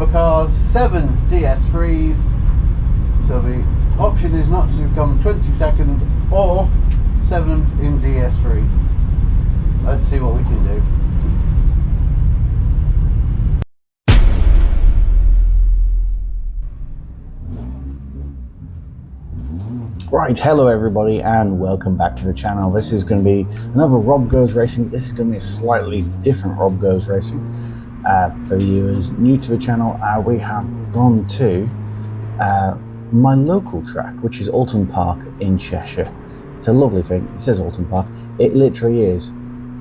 driver cars, 7 DS3s. So the option is not to come 22nd or 7th in DS3. Let's see what we can do. Right, hello everybody and welcome back to the channel. This is going to be another Rob Goes Racing. This is going to be a slightly different Rob Goes Racing. For viewers new to the channel, we have gone to my local track, which is Oulton Park in Cheshire. It's a lovely thing. It says Oulton Park. It literally is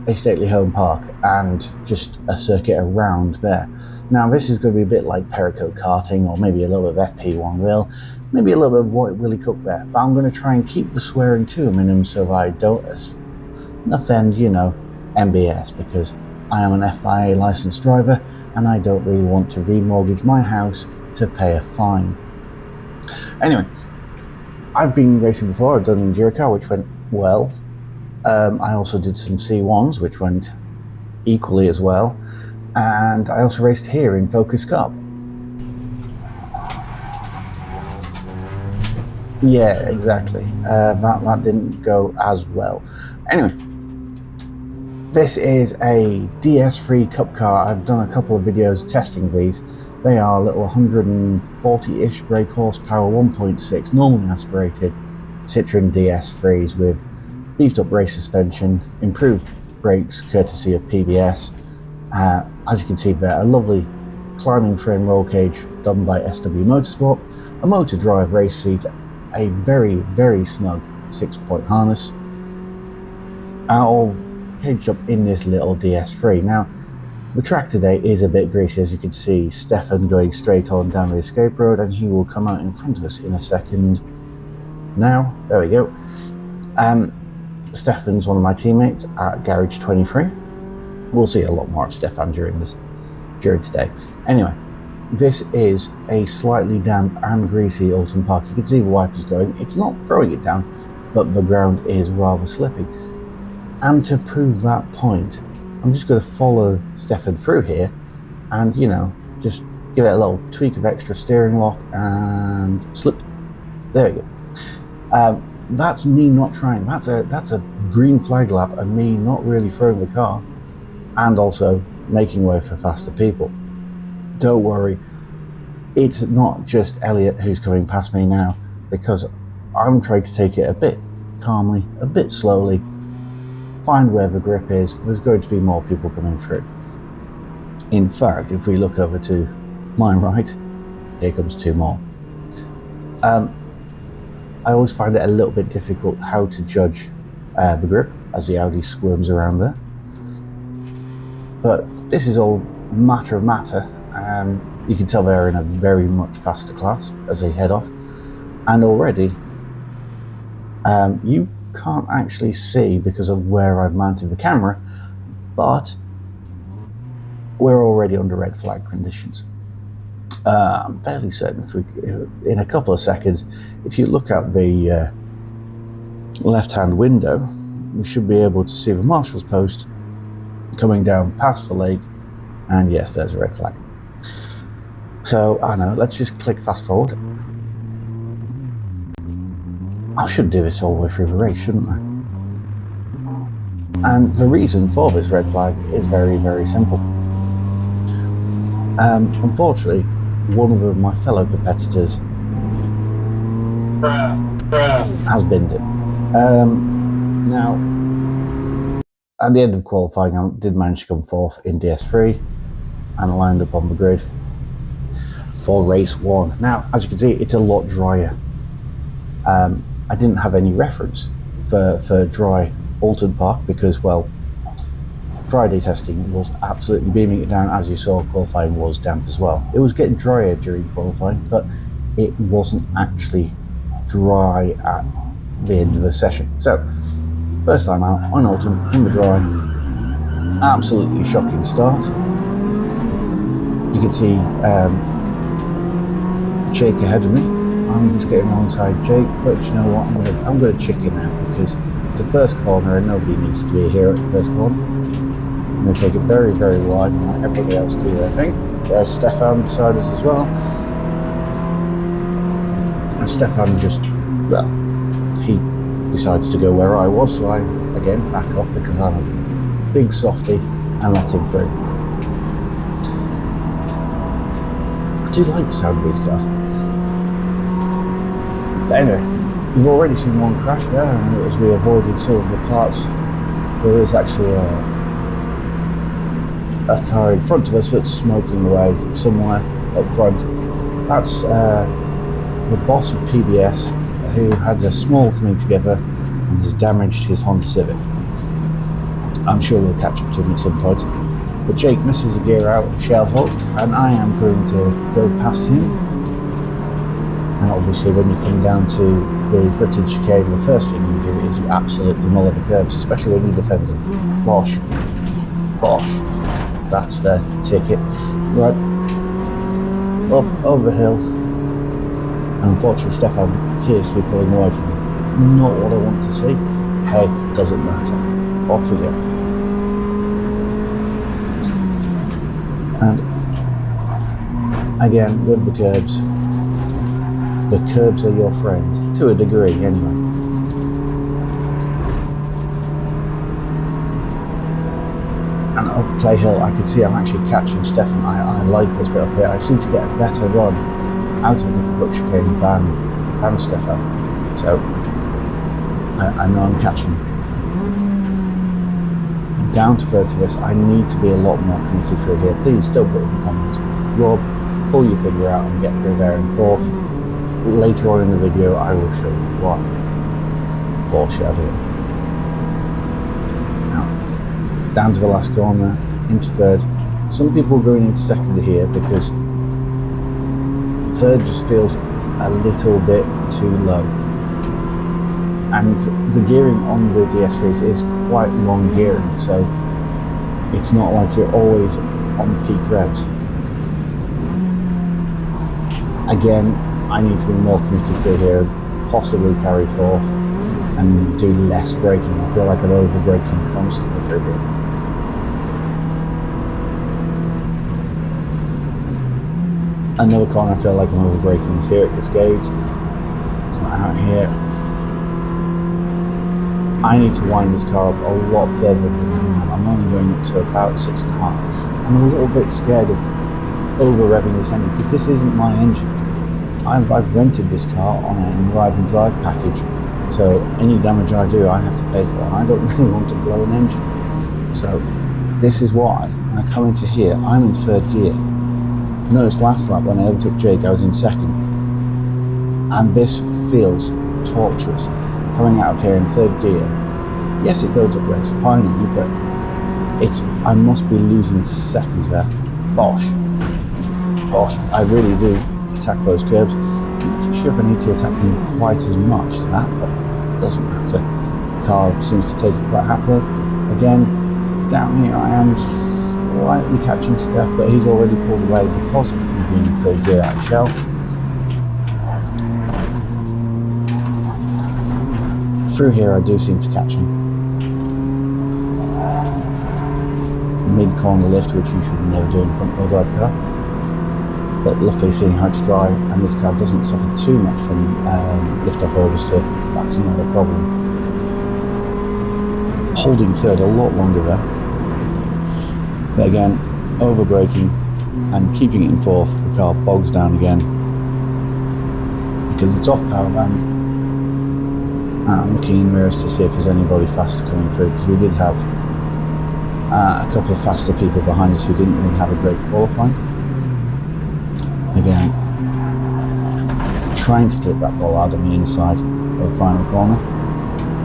a stately home park and just a circuit around there. Now this is going to be a bit like Pericote karting, or maybe a little bit of FP1 wheel, maybe a little bit of White Willie Cook there, but I'm going to try and keep the swearing to a minimum so that I don't offend, you know, MBS, because I am an FIA licensed driver and I don't really want to remortgage my house to pay a fine. Anyway, I've been racing before. I've done Enduro, which went well. I also did some C1s, which went equally as well. And I also raced here in Focus Cup. Yeah, exactly. That didn't go as well. Anyway, this is a DS3 Cup car. I've done a couple of videos testing these. They are little 140-ish brake horsepower, 1.6 normally aspirated Citroen DS3s with beefed up race suspension, improved brakes courtesy of PBS. As you can see there, a lovely climbing frame roll cage done by SW Motorsport, a motor drive race seat, a very, very snug 6-point harness, all caged up in this little DS3. Now, the track today is a bit greasy, as you can see. Stefan going straight on down the escape road, and he will come out in front of us in a second. Now, there we go. Stefan's one of my teammates at Garage 23. We'll see a lot more of Stefan during today. Anyway, this is a slightly damp and greasy Oulton Park. You can see the wipers going. It's not throwing it down, but the ground is rather slippy. And to prove that point, I'm just going to follow Stefan through here and, you know, just give it a little tweak of extra steering lock and slip. There you go. That's me not trying. That's a green flag lap and me not really throwing the car and also making way for faster people. Don't worry, it's not just Elliot who's coming past me now, because I'm trying to take it a bit calmly, a bit slowly, find where the grip is. There's going to be more people coming through. In fact, if we look over to my right, here comes two more. I always find it a little bit difficult how to judge the grip as the Audi squirms around there. But this is all matter of matter. You can tell they're in a very much faster class as they head off. And already, you can't actually see because of where I've mounted the camera, but we're already under red flag conditions. I'm fairly certain in a couple of seconds, if you look out the left-hand window, we should be able to see the marshal's post coming down past the lake, and yes, there's a red flag. So I know, let's just click fast forward. I should do this all the way through the race, shouldn't I? And the reason for this red flag is very, very simple. Unfortunately, one of my fellow competitors has binned it. Now, at the end of qualifying, I did manage to come fourth in DS3 and lined up on the grid for race 1. Now, as you can see, it's a lot drier. I didn't have any reference for dry Oulton Park because, well, Friday testing was absolutely beaming it down. As you saw, qualifying was damp as well. It was getting drier during qualifying, but it wasn't actually dry at the end of the session. So, first time out on Oulton in the dry, absolutely shocking start. You can see Jake ahead of me. I'm just getting alongside Jake, but you know what? I'm going to chicken out because it's the first corner and nobody needs to be here at the first corner. I'm going to take it very, very wide and let everybody else do their thing. There's Stefan beside us as well. And Stefan just, well, he decides to go where I was, so I, again, back off because I'm a big softy and let him through. I do like the sound of these cars. But anyway, we've already seen one crash there, and as we avoided some of the parts, there is actually a car in front of us that's smoking away somewhere up front. That's the boss of PBS, who had a small coming together and has damaged his Honda Civic. I'm sure we'll catch up to him at some point. But Jake misses a gear out of shell hole, and I am going to go past him. And obviously when you come down to the British chicane, the first thing you do is you absolutely muller the curbs, especially when you're defending. Bosh. Bosh. That's the ticket. Right. Up over the hill. And unfortunately Stefan appears to be pulling away from me. Not what I want to see. Hey, doesn't matter. Off we go. And again, with the curbs are your friend, to a degree anyway. And up Clay Hill, I can see I'm actually catching Stefan. I like this bit up here. I seem to get a better run out of Nickelbrook chicane than Stefan. So I know I'm catching him. Down to third to this, I need to be a lot more committed through here. Please don't put in the comments, Rob, pull your finger out and get through there in fourth. Later on in the video, I will show you why. Foreshadowing. Now, down to the last corner, into third. Some people are going into second here because third just feels a little bit too low. And the gearing on the DS3s is quite long gearing, so it's not like you're always on peak revs. Again, I need to be more committed through here, possibly carry fourth and do less braking. I feel like I'm over braking constantly through here. Another corner I feel like I'm over braking is here at Cascades. Come out here. I need to wind this car up a lot further than I am. I'm only going up to about 6.5. I'm a little bit scared of over revving this engine because this isn't my engine. I've rented this car on an arrive and drive package, so any damage I do I have to pay for. I don't really want to blow an engine. So this is why when I come into here, I'm in third gear. Notice last lap when I overtook Jake, I was in second. And this feels torturous. Coming out of here in third gear, yes, it builds up revs finally, but I must be losing seconds there. Bosh. Bosh. I really do attack those curbs. I'm not too sure if I need to attack them quite as much to that, but it doesn't matter. The car seems to take it quite happily. Again, down here I am slightly catching Steph, but he's already pulled away because of me being in third gear out of shell. Through here I do seem to catch him. Mid-corner lift, which you should never do in front-wheel drive car. But luckily seeing how it's dry and this car doesn't suffer too much from lift-off oversteer, that's not a problem. Holding third a lot longer there. But again, over braking and keeping it in fourth, the car bogs down again because it's off power band. I'm looking in mirrors to see if there's anybody faster coming through, because we did have a couple of faster people behind us who didn't really have a great qualifying. Again, trying to clip that ball out on the inside of the final corner.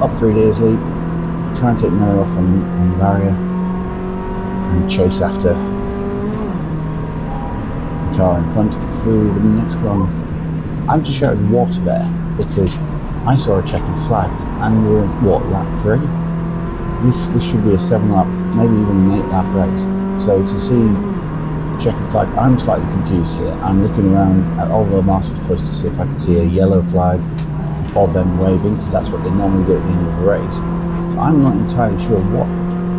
Up 3 days lead, try and take the mirror off on the barrier and chase after the car in front through the next corner. I've just shouted water there because I saw a checkered flag and we're at what, lap 3? This should be a 7-lap, maybe even an 8-lap race. So to see a checkered flag, I'm slightly confused here. I'm looking around at all the master's posts to see if I can see a yellow flag or them waving, because that's what they normally do at the end of the race. So I'm not entirely sure what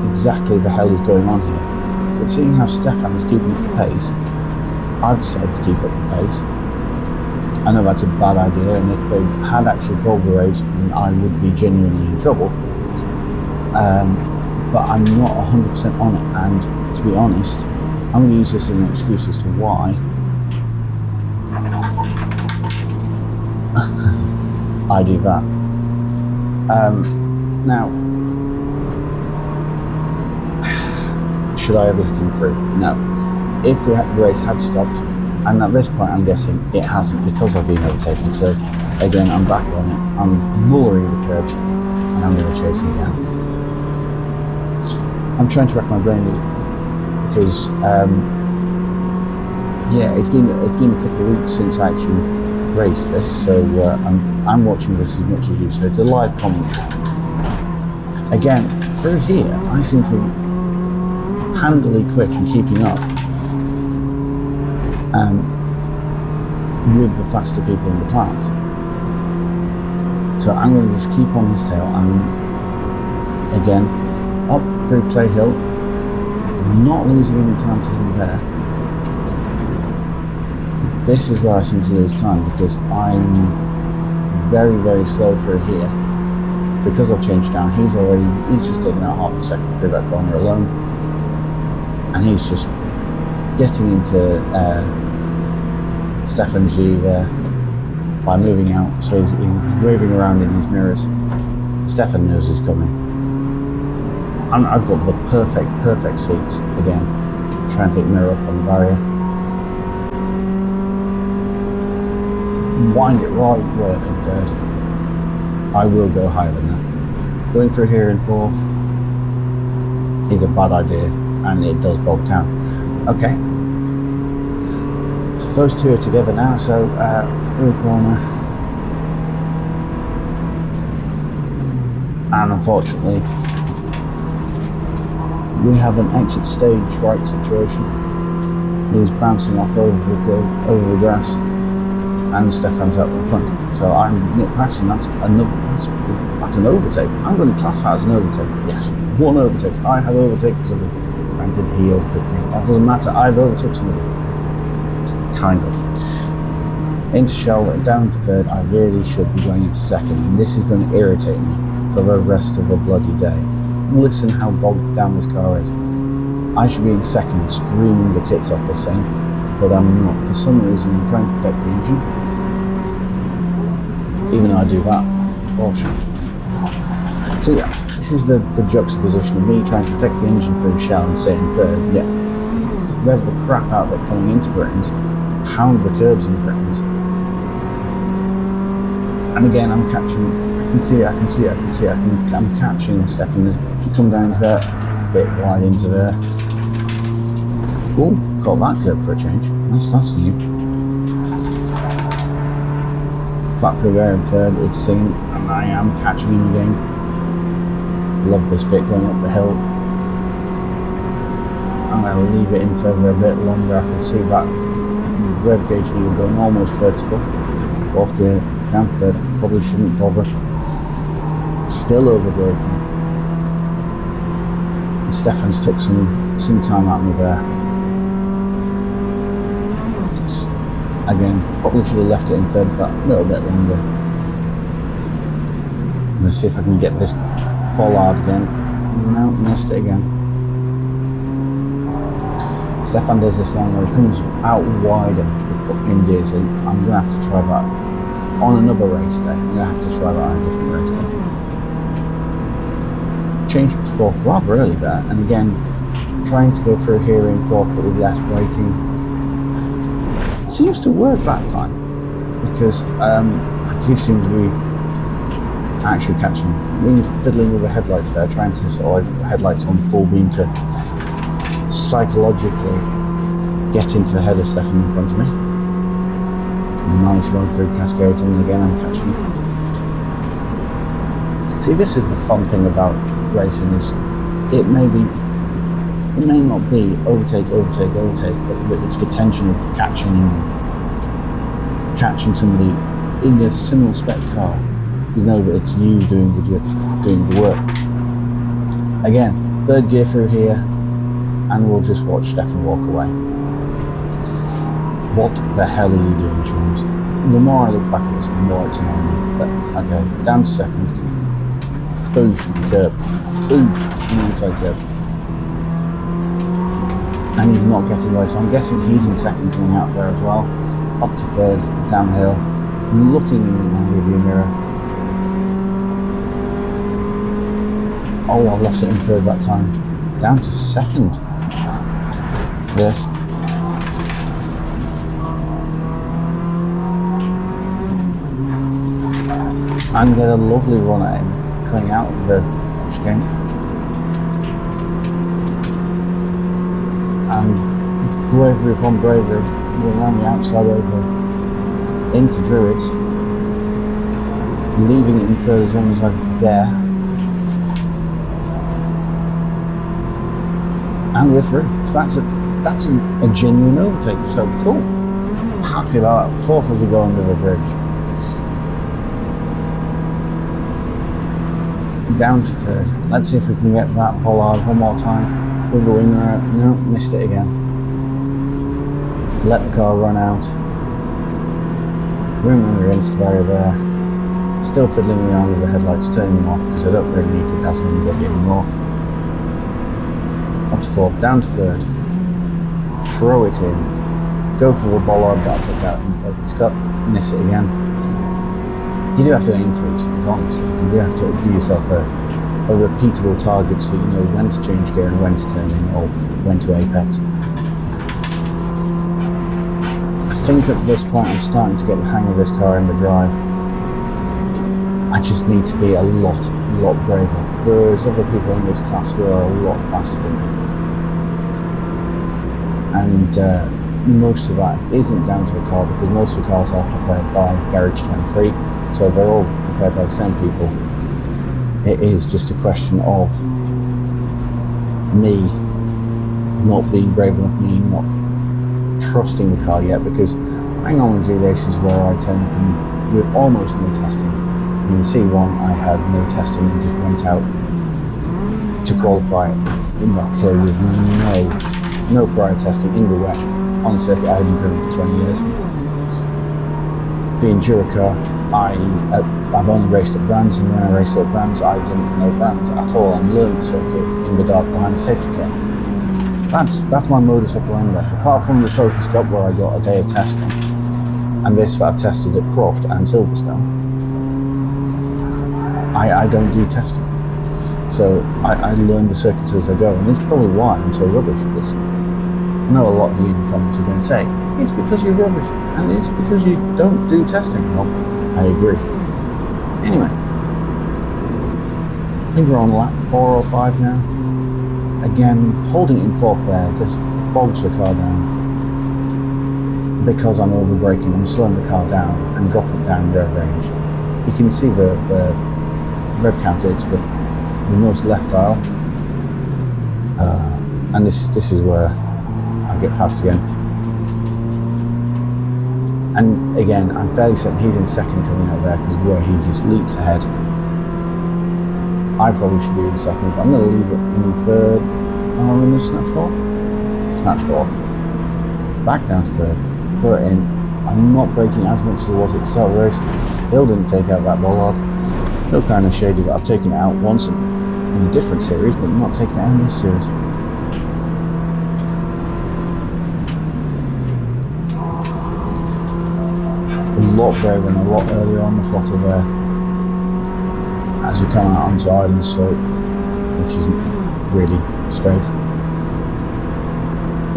exactly the hell is going on here. But seeing how Stefan is keeping up the pace, I've decided to keep up the pace. I know that's a bad idea, and if they had actually called the race, I would be genuinely in trouble. But I'm not 100% on it, and to be honest, I'm going to use this as an excuse as to why I do that. Now, should I have let him through? No. If the race had stopped, and at this point I'm guessing it hasn't because I've been overtaken, so again I'm back on it, I'm lowering the curbs, and I'm going to chase him down. I'm trying to rack my brain because yeah, it's been a couple of weeks since I actually raced this, so I'm watching this as much as you, so it's a live commentary. Again, through here I seem to be handily quick and keeping up with the faster people in the class. So I'm going to just keep on his tail, and again up through Clay Hill, not losing any time to him there. This is where I seem to lose time because I'm very, very slow through here. Because I've changed down, he's just taken out half a second through that corner alone, and he's just getting into Stefan's view there by moving out, so he's waving around in his mirrors. Stefan knows he's coming. I've got the perfect seats again, trying to take mirror off on the barrier. Wind it right way up in third. I will go higher than that. Going through here in fourth is a bad idea, and it does bog down. Okay. Those two are together now, so through the corner. And unfortunately, we have an exit stage right situation. He's bouncing off over the grass, and Stefan's out in front. So I'm nip past him. That's an overtake. I'm going to class that as an overtake. Yes, one overtake. I have overtaken somebody. Granted, he overtook me. That doesn't matter. I've overtook somebody. Kind of. Into shell, down to third. I really should be going into second, and this is going to irritate me for the rest of the bloody day. Listen how bogged down this car is. I should be in second, screaming the tits off this thing, but I'm not. For some reason, I'm trying to protect the engine. Even though I do that, bullshit. So yeah, this is the juxtaposition of me trying to protect the engine through shell and staying third. Yeah, rev the crap out of it coming into Britain's, pound the curbs in Britain's. And again, I'm catching, I can see it, I'm catching Stefan as he come down to there, a bit wide into there. Oh, caught that curb for a change. That's new. Flat through there in third, it's seen, and I am catching him again. Love this bit going up the hill. I'm going to leave it in further a bit longer. I can see that rev gauge wheel going almost vertical. Off gear, down third. I probably shouldn't bother. Still over braking. Stefan's took some time out of me there. Again, probably should have left it in third for that a little bit longer. I'm going to see if I can get this bollard again. No, missed it again. Stefan does this line where he comes out wider in Deers Leap. I'm going to have to try that on another race day. I'm going to have to try that on a different race day. Changed to fourth rather early there, and again, trying to go through here in fourth but with less braking. It seems to work that time, because I do seem to be actually catching him. Being fiddling with the headlights there, trying to sort of like headlights on full beam to psychologically get into the head of Stefan in front of me. Nice run through Cascades, and again I'm catching him. See, this is the fun thing about racing, is it may not be overtake, but it's the tension of catching somebody in a similar spec car. You know that it's you doing the work. Again, Third gear through here, and we'll just watch Stefan walk away. What the hell are you doing, James? The more I look back at this, the more it's annoying me. But, okay, down to second. Boosh, curb. Boosh, on the inside curb. And he's not getting away, so I'm guessing he's in second coming out there as well. Up to third, downhill. Looking in my rearview mirror. Oh, I lost it in third that time. Down to second. Yes. And get a lovely run at him coming out of the chicane. And bravery upon bravery, we're around the outside over into Druids, leaving it in third as long as I dare. And we're through. So that's a genuine overtake. So cool. Happy about that. Fourth as we go under the bridge. Down to third. Let's see if we can get that bollard one more time with the wing mirror. No, missed it again. Let the car run out. Wing mirror against the barrier there. Still fiddling around with the headlights, turning them off because I don't really need to dazzle anybody anymore. Up to fourth, down to third. Throw it in. Go for the bollard that I took out in the Focus Cup. Miss it again. You do have to aim for these things, honestly. You do have to give yourself a repeatable target so you know when to change gear and when to turn in or when to apex. I think at this point I'm starting to get the hang of this car in the drive. I just need to be a lot braver. There's other people in this class who are a lot faster than me. And most of that isn't down to the car because most of the cars are prepared by Garage 23. So they're all prepared by the same people. It is just a question of me not being brave enough, me not trusting the car yet, because I normally do races where I turn up with almost no testing. In C1 I had no testing and just went out to qualify in that hill with no prior testing in the wet on a circuit I hadn't driven for 20 years. The Enduro car, I've only raced at Brands, and when I raced at Brands I didn't know Brands at all and learned the circuit in the dark behind a safety car. That's my modus operandi. Apart from the Focus Cup where I got a day of testing, and this that I've tested at Croft and Silverstone, I don't do testing. So I learn the circuits as I go, and it's probably why I'm so rubbish at this. I know a lot of you in the comments are going to say, it's because you're rubbish, and it's because you don't do testing. Well, I agree. Anyway, I think we're on lap 4 or 5 now. Again, holding it in fourth there just bogs the car down. Because I'm over braking, I'm slowing the car down and dropping it down rev range. You can see the rev counter, it's the most left dial. And this is where I get past again. And again, I'm fairly certain he's in second coming out there because of where he just leaps ahead. I probably should be in second, but I'm going to leave it in third. Oh, I'm going to snatch fourth? Snatch fourth. Back down to third. Put it in. I'm not braking as much as I was at the start of the race. Still didn't take out that bollard. Still kind of shady, but I've taken it out once in a different series, but not taken it out in this series. A lot braver and a lot earlier on the throttle there as we come out onto Island Straight, which isn't really straight.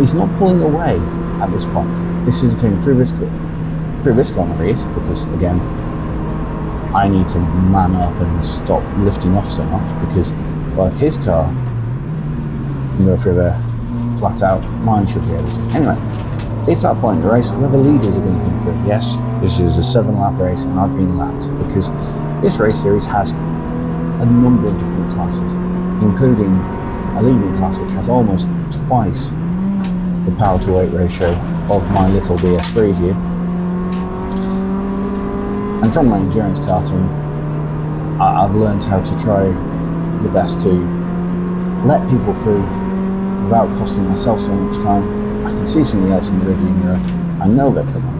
He's not pulling away at this point. This is the thing, through this corner he is, because again I need to man up and stop lifting off so much, because well, his car can go through there flat out, mine should be able to. Anyway, it's that point in the race where the leaders are going to come through. Yes, this is a 7-lap race and I've been lapped because this race series has a number of different classes, including a leading class which has almost twice the power to weight ratio of my little DS3 here. And from my endurance karting, I've learned how to try the best to let people through without costing myself so much time. I can see somebody else in the rearview mirror. I know they're coming,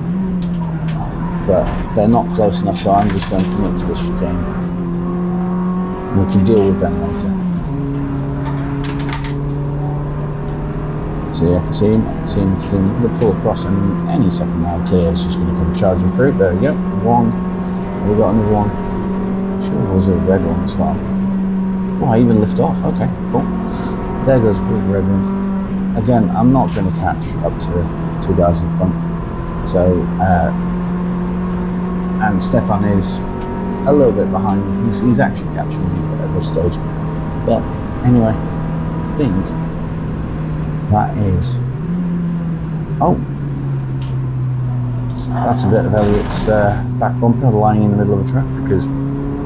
but they're not close enough, so I'm just going to commit to this chicane. And we can deal with them later. See, I can see him, I'm going to pull across, and any second now, Cleo's just going to come charging through. There we go, one. We got another one. I'm sure there was a red one as well. Oh, I even lift off. Okay, cool. There goes the red one. Again, I'm not going to catch up to the two guys in front. So, and Stefan is a little bit behind me. He's actually catching me at this stage. But anyway, I think that is... Oh! That's a bit of Elliot's back bumper lying in the middle of the track because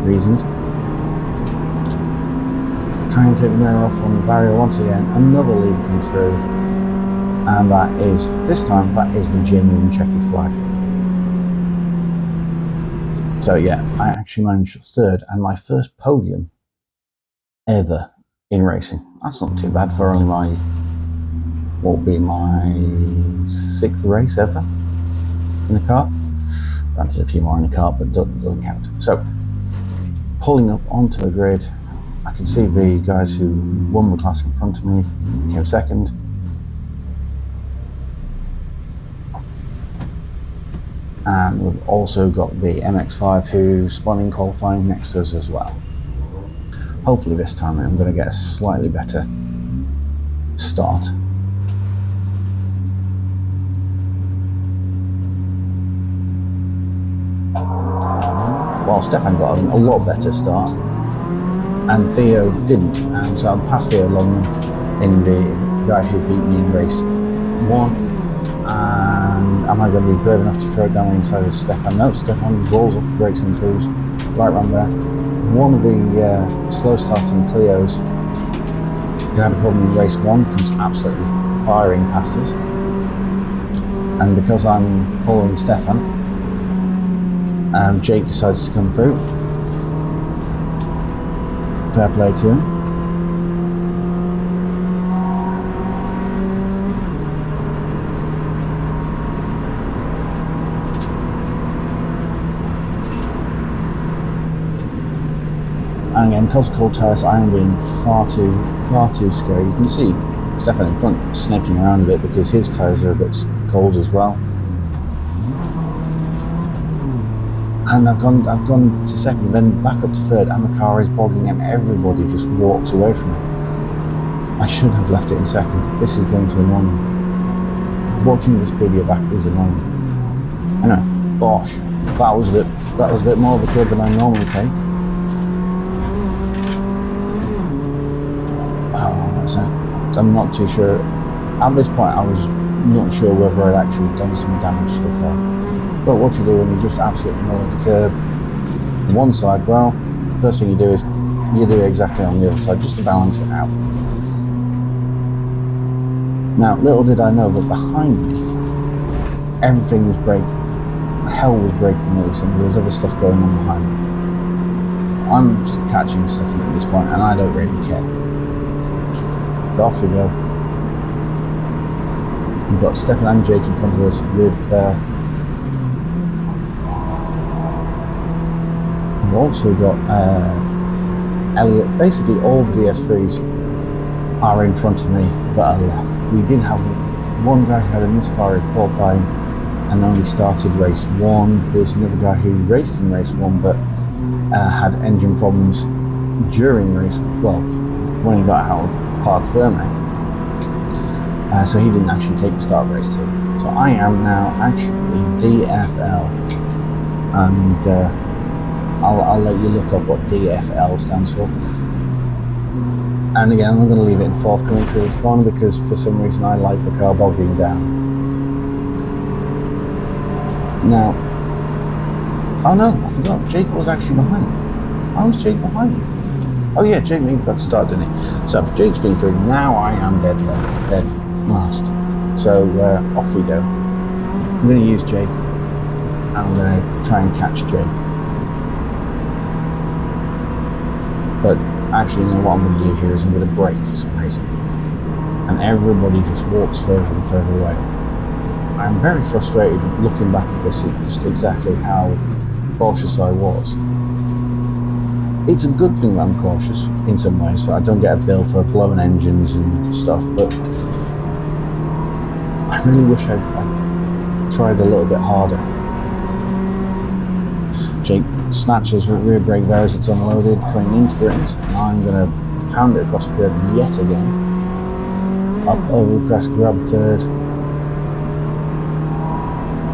reasons. Try and take the mirror off on the barrier once again. Another lead comes through, and that is, this time, that is the genuine checkered flag. So yeah, I actually managed third and my first podium ever in racing. That's not too bad for only my, what will be my 6th race ever in the car. Granted, a few more in the car, but doesn't count. So, pulling up onto the grid, I can see the guys who won the class in front of me, came second. And we've also got the MX-5 who spun in qualifying next to us as well. Hopefully this time I'm going to get a slightly better start. Well, Stefan got a lot better start, and Theo didn't, and so I passed Theo Longman in the guy who beat me in race 1. And am I going to be brave enough to throw it down the inside of Stefan? No, Stefan rolls off the brakes and cruise right around there. One of the slow starting Clios who had a problem in race 1 comes absolutely firing past us. And because I'm following Stefan, Jake decides to come through. Fair play to him. And again, because of cold tyres, I am being far too scary. You can see Stefan in front snaking around a bit because his tyres are a bit cold as well. And I've gone to second, then back up to third, and the car is bogging, and everybody just walks away from it. I should have left it in second. This is going to annoy me. Watching this video back is annoying. Anyway, bosh. That was a bit more of a curve than I normally take. I'm not too sure. At this point, I was not sure whether I'd actually done some damage to the car. But what you do when you just absolutely mull the curb on one side, well, first thing you do is you do it exactly on the other side just to balance it out. Now, little did I know that behind me, everything was hell was breaking loose, and there was other stuff going on behind me. I'm just catching stuff at this point, and I don't really care. So off we go. We've got Stefan and Jake in front of us with we've also got Elliot. Basically all the DS3s are in front of me that are left. We did have one guy who had a misfire in qualifying and only started race 1. There's another guy who raced in race 1 but had engine problems during race, well, when he got out of Parc Fermé. So he didn't actually take the start of race 2. So I am now actually DFL, and I'll let you look up what DFL stands for. And again, I'm going to leave it in 4th coming through this corner because for some reason I like the car bogging down. Now, oh no, I forgot, Jake was actually behind me. Why was Jake behind me? Oh yeah, Jake maybe got to start, didn't he? So Jake's been through. Now I am dead last. So off we go. I'm going to use Jake, and I'm going to try and catch Jake. But Actually, you know what I'm going to do here is I'm going to brake for some reason. And everybody just walks further and further away. I'm very frustrated looking back at this, just exactly how cautious I was. It's a good thing that I'm cautious in some ways, so I don't get a bill for blowing engines and stuff, but I really wish I'd tried a little bit harder. Jake snatches rear brake there as it's unloaded, coming into Britain's, and I'm going to pound it across the curb yet again. Up over the crest, grab third.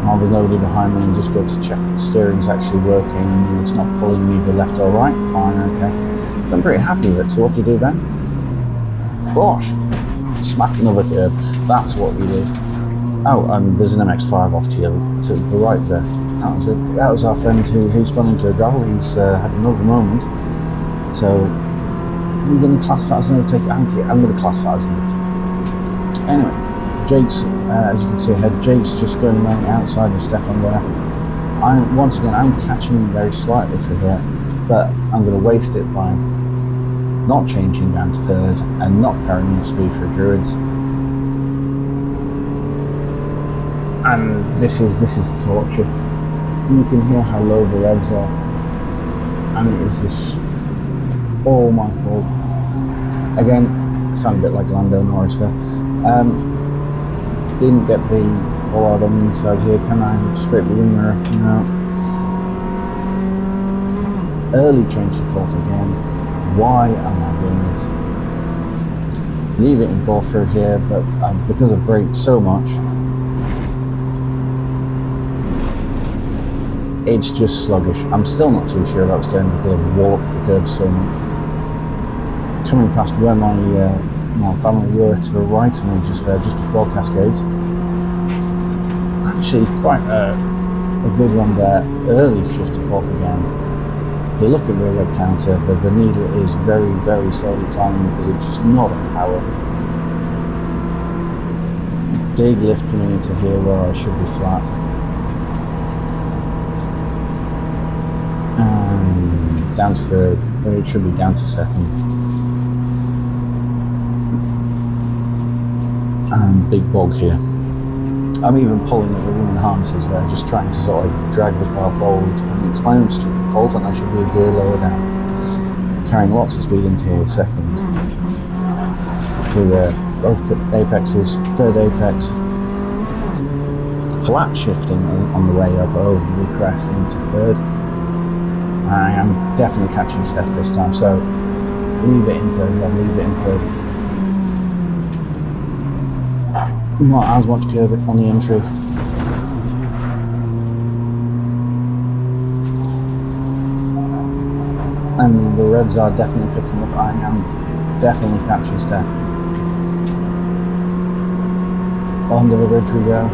Now there's nobody behind me, I'm just going to check that the steering's actually working. It's not pulling either left or right. Fine, okay. So I'm pretty happy with it. So what do you do then? Bosh! Smack another curb. That's what we do. Oh, and there's an MX-5 off to the right there. That was it. That was our friend who spun into a gravel. He's had another moment. So we're going to class that as an overtake. I'm going to class that as an overtake. Anyway, Jake's, as you can see ahead, Jake's just going around the outside of Stefan there. Once again, I'm catching him very slightly through here, but I'm going to waste it by not changing down to third and not carrying the speed for Druids. And this is torture. You can hear how low the revs are, and it is just all my fault. Again, I sound a bit like Lando Norris there. Didn't get the bollard on the inside here. Can I scrape the wing mirror? No. Early change to fourth again. Why am I doing this? Leave it in fourth through here, but because I've braked so much, it's just sluggish. I'm still not too sure about steering because I've walloped the curb so much. Coming past where my family were to the right of me just before Cascades. Actually quite a good run there. Early shift to fourth again. If you look at the rev counter, the needle is very, very slowly climbing because it's just not on power. Big lift coming into here where I should be flat. And down to third, where it should be down to second. And big bog here. I'm even pulling at the wooden harnesses there, just trying to sort of drag the car forward, and it's my own stupid fault, and I should be a gear lower down. Carrying lots of speed into here, second. Through both apexes, third apex. Flat shifting on the way up over the crest into third. I am definitely catching Steph this time, so leave it in third, Rob, leave it in third. Not as much curb on the entry. And the revs are definitely picking up. I am definitely catching Steph. Under the bridge we go.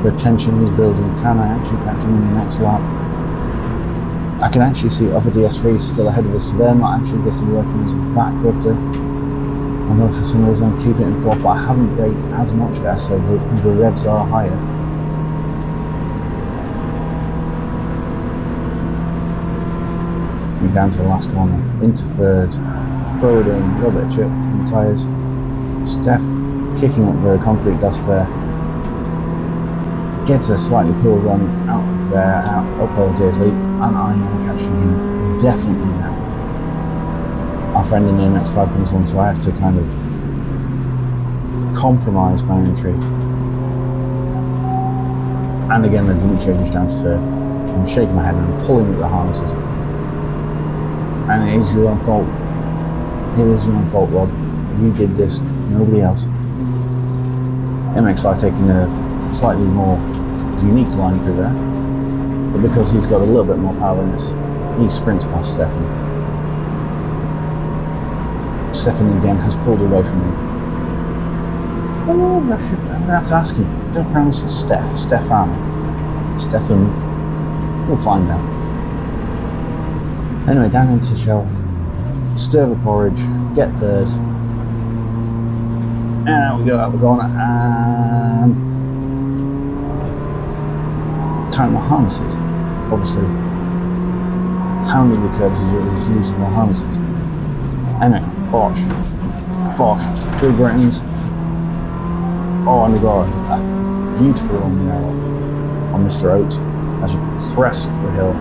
The tension is building. Can I actually catch him in the next lap? I can actually see other DS3s still ahead of us, so they're not actually getting away from us that quickly. Although for some reason I'm keeping it in fourth, but I haven't braked as much there, so the revs are higher. And down to the last corner, into third, throw it in, a little bit of chip from the tyres. Steph kicking up the concrete dust there. Gets a slightly poor run out of there, up over DS3, and I am catching him definitely now. Our friend in the MX-5 comes along, so I have to kind of compromise my entry. And again, I didn't change down to third. I'm shaking my head and I'm pulling at the harnesses. And it is your own fault. It is your own fault, Rob. You did this, nobody else. MX-5 taking a slightly more unique line through there. But because he's got a little bit more power in this, he sprints past Stefan. Stefan again has pulled away from me. Oh, I'm going to have to ask him. Don't pronounce it Stefan. We'll find out. Anyway, down into shell. Stir the porridge. Get third. And out we go out the corner. And tighten the harnesses. Obviously, hounding the curbs as it was losing more harnesses. Anyway, bosh, through Britons. Oh, and we got a beautiful run there on Mr. Oat as we crest the hill.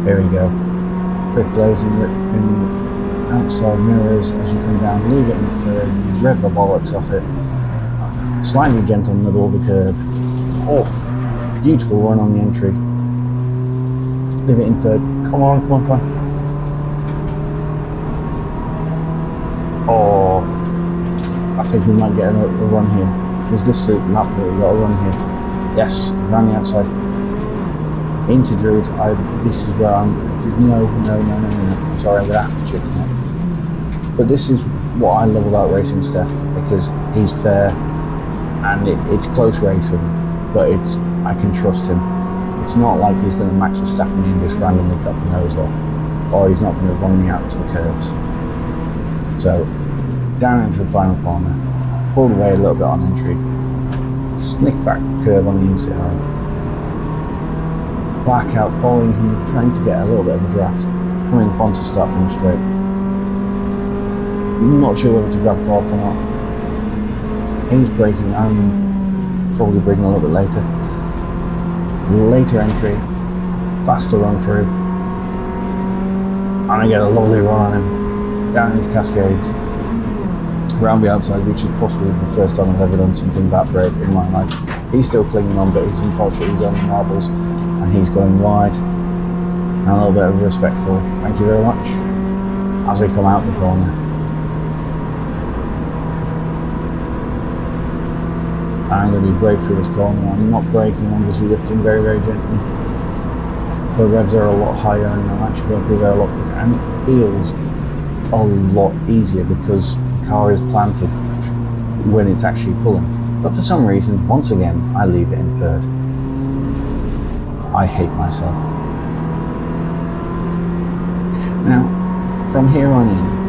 Here we go. Quick blaze in outside mirrors as we come down, leave it in third, rev the bollocks off it. Slightly gentle in the middle of the curb. Oh, beautiful run on the entry. Leave it in third. Come on. Oh, I think we might get a run here. Was this the lap that we got a run here? Yes, around the outside. Into Druid. This is where I'm just no. I'm sorry, I'm gonna have to chicken out. But this is what I love about racing Steph, because he's fair and it's close racing, but I can trust him. It's not like he's going to Max Verstappen me and just randomly cut my nose off, or he's not going to run me out to the curbs. So down into the final corner, pulled away a little bit on entry, snick back curb on the inside, back out following him, trying to get a little bit of a draft, coming up onto start from the straight. Not sure whether to grab fourth or not. He's braking, I'm probably braking a little bit later. Later entry, faster run through, and I get a lovely run on him, down into Cascades, around the outside, which is possibly the first time I've ever done something that brave in my life. He's still clinging on, but he's unfortunately on the marbles, and he's going wide, and a little bit of respectful thank you very much, as we come out the corner. I'm going to be brave through this corner. I'm not braking, I'm just lifting very, very gently. The revs are a lot higher and I'm actually going through there a lot quicker, and it feels a lot easier because the car is planted when it's actually pulling. But for some reason, once again, I leave it in third. I hate myself. Now, from here on in,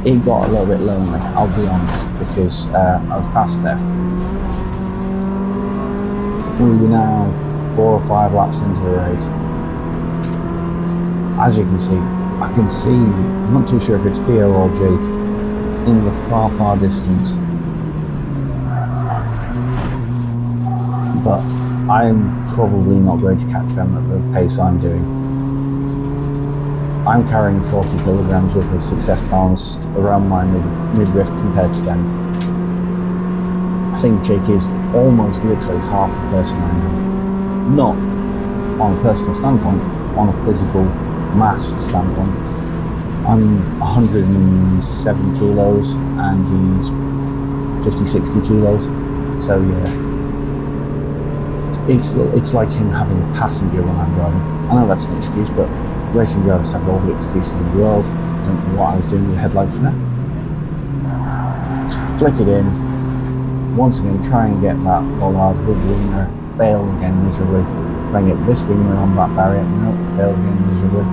it got a little bit lonely, I'll be honest, because I was past Steph. We were now 4 or 5 laps into the race. As you can see, I'm not too sure if it's Theo or Jake, in the far, far distance. But I'm probably not going to catch them at the pace I'm doing. I'm carrying 40 kilograms worth of success balance around my midriff compared to them. I think Jake is almost literally half the person I am. Not on a personal standpoint, on a physical mass standpoint. I'm 107 kilos and he's 50-60 kilos. So yeah, it's like him having a passenger when I'm driving. I know that's an excuse, but racing drivers have all the excuses in the world. I don't know what I was doing with the headlights there. Flick it in. Once again, try and get that bollard with the winger. Fail again miserably. Try and get this winger on that barrier. No, fail again miserably.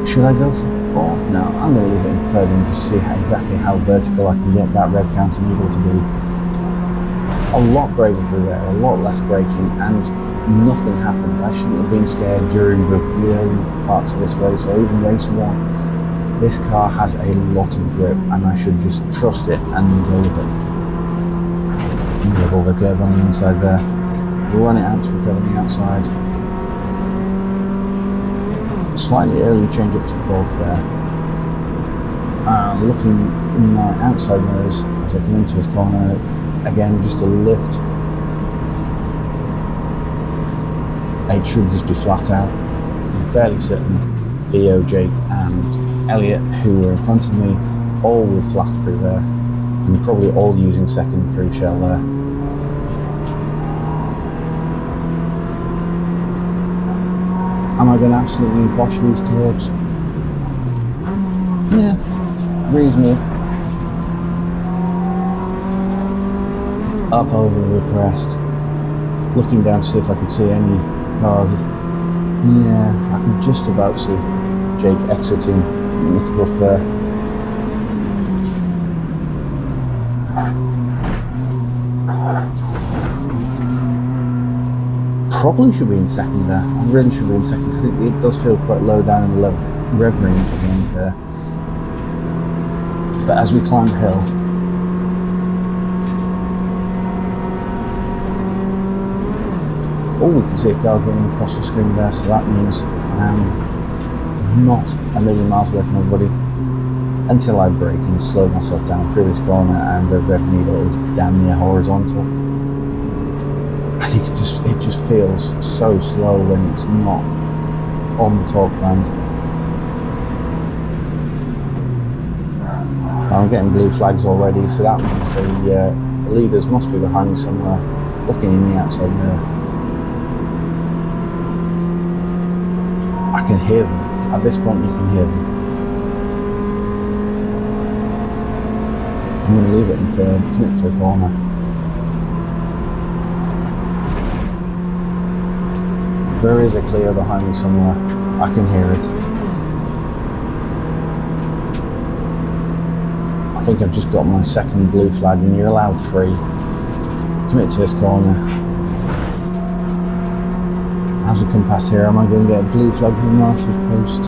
Should I go for fourth? No, I'm going to leave it in third and just see exactly how vertical I can get that rev counter needle to be. A lot braver through there, a lot less braking, and nothing happened. I shouldn't have been scared during the early parts of this race, or even race 1. This car has a lot of grip, and I should just trust it and go with it. Nibble the curb on the inside there. Run it out to the curb on the outside. Slightly early change up to fourth there. Looking in my outside mirrors as I come into this corner, again just a lift. It should just be flat out. I'm fairly certain Theo, Jake and Elliot, who were in front of me, all with flat through there, and probably all using second through shell there. Am I going to absolutely bosh these curbs? Yeah, reasonable. Up over the crest, looking down to see if I can see any cars. Yeah, I can just about see Jake exiting Nick up there. probably should be in second there. I really should be in second because it does feel quite low down in the rev range at the end there. But as we climb the hill, oh, we can see a car going across the screen there, so that means I am not a million miles away from everybody until I brake and slow myself down through this corner, and the rev needle is damn near horizontal. And it just feels so slow when it's not on the torque band. I'm getting blue flags already, so that means the leaders must be behind me somewhere, looking in the outside mirror. I can hear them. At this point, you can hear them. I'm going to leave it in third, commit to a corner. There is a clear behind me somewhere. I can hear it. I think I've just got my second blue flag, and you're allowed 3. Commit to this corner. As we come past here, am I going to get a blue flag from the marshal's post?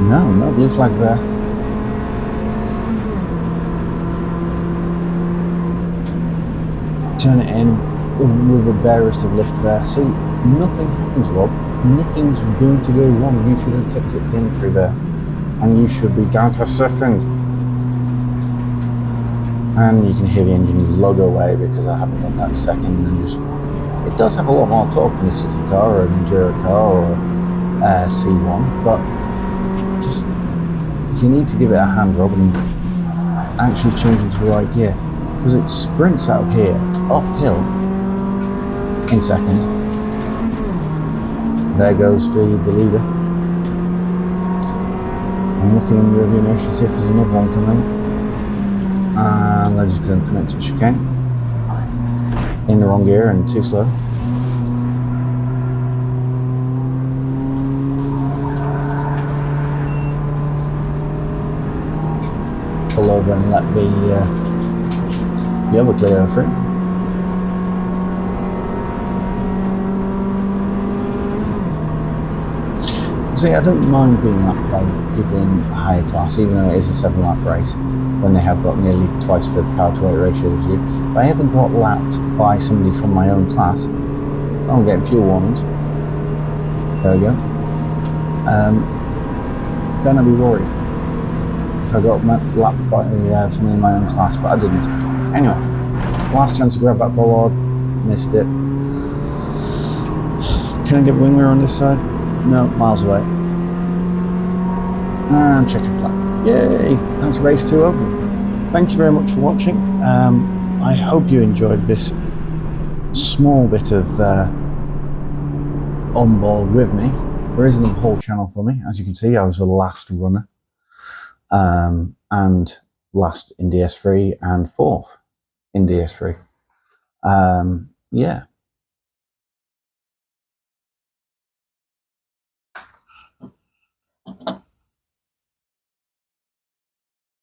No blue flag there. Turn it in with the barest of lift there. See, nothing happens, Rob. Nothing's going to go wrong. You should have kept it pinned through there, and you should be down to second. And you can hear the engine lug away because I haven't done that second, and just, it does have a lot more torque than a city car or an enduro car or a C1, but it just, you need to give it a hand, Rob, and actually change into the right gear, because it sprints out of here uphill in second. There goes the leader. I'm looking in the rearview mirror to see if there's another one coming. And they're just going to commit to a chicane in the wrong gear and too slow. Pull over and let the other clear through. See, I don't mind being lapped by people in a higher class, even though it is a 7-lap race, when they have got nearly twice the power to weight ratio as you. If I ever got lapped by somebody from my own class, I'm getting fuel warnings. There we go. Then I'd be worried if I got lapped by somebody in my own class, but I didn't. Anyway, last chance to grab that bollard, missed it. Can I get wing mirror on this side? No, miles away. And checking flag. Yay! That's race 2 over. Thank you very much for watching. I hope you enjoyed this small bit of on board with me. There isn't a whole channel for me. As you can see, I was the last runner. And last in DS3 and 4th in DS3. Yeah.